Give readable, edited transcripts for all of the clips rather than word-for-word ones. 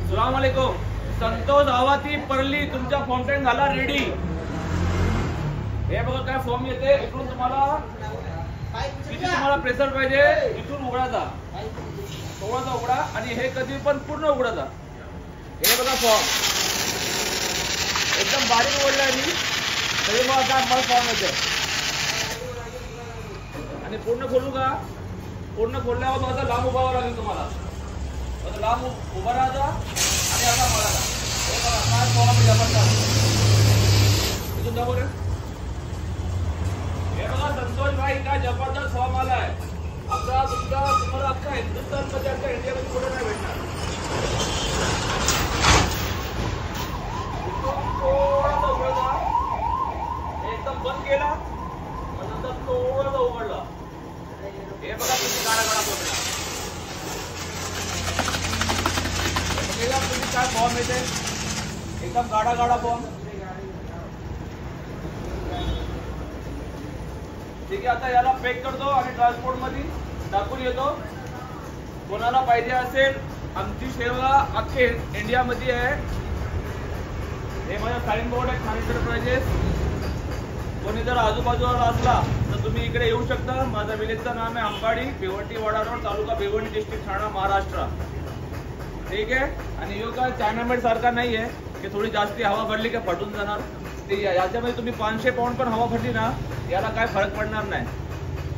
अस्सलामुअलैकुम। संतोष आवाती परली तुमचा फाउंटेन झाला रेडी। हे बघा काय फॉर्म येते, इकडून तुम्हाला किती तुम्हाला प्रेशर पाहिजे इथून उघडायचा, थोडासा उघडा आणि हे कधी पण पूर्ण उघडायचा। हे बघा फॉर्म एकदम बारीक उघडलाय मी, तरी मग काय मला फॉर्म येते आणि पूर्ण खोलू का? पूर्ण खोलल्यावर मग आता लांब उभारावं लागेल तुम्हाला, आता लांब उभा राहायचा आणि आता मला हे बघा काय फॉर्म जबरदस्त इथून दाखव रे। हे बघा संतोष भाई काय जबरदस्त फॉर्म आलाय आपला, तुम्हाला अख्खा हिंदुस्थान मध्ये अख्खा इंडियामध्ये कुठे नाही भेटणार। थोडासा उघडला, एकदम बंद केला नंतर थोडासा उघडला। हे बघा किती गाडा गाडा पोहोचला, तुम्ही काय फॉर्म येते एकदम गाडा गाडा फॉर्म। ठीक आहे, आता याला पॅक करतो आणि ट्रान्सपोर्ट मध्ये टाकून येतो। कोणाला पाहिजे असेल आमची सेवा अख्खे इंडियामध्ये आहे। हे माझा साइन बोर्ड आहे खान एंटरप्राइजेस। कोणी जर आजूबाजूला असला तर तुम्ही इकडे येऊ शकता। माझा विलेजचं नाम आहे अंबाडी, भिवंडी वाडा रोड, तालुका भिवंडी, डिस्ट्रिक्ट ठाणा, महाराष्ट्र। ठीक आहे, आणि यो काय चायनामेड सारखा नाही आहे की थोडी जास्ती हवा भरली की फटून जाणार। ते याच्यामध्ये तुम्ही 500 पाऊंड पण हवा भरली ना याला काय फरक पडणार नाही।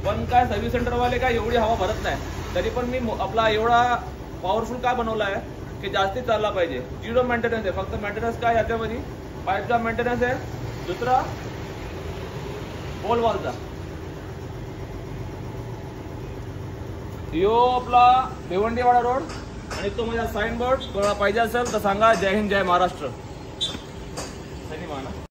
पण काय सर्व्हिस सेंटरवाले काय एवढी हवा भरत नाही, तरी पण मी आपला एवढा पॉवरफुल काय बनवला आहे की जास्ती चालला पाहिजे। 0 मेंटेनन्स आहे, फक्त मेंटेनन्स काय याच्यामध्ये पाईपचा मेंटेनन्स आहे, दुसरा पोल वॉलचा। यो आपला भिवंडीवाडा रोड आणि तो माझा साइन बोर्ड। कोणाला पाहिजे असेल तर सांगा। जय हिंद, जय महाराष्ट्र। धन्यवाद।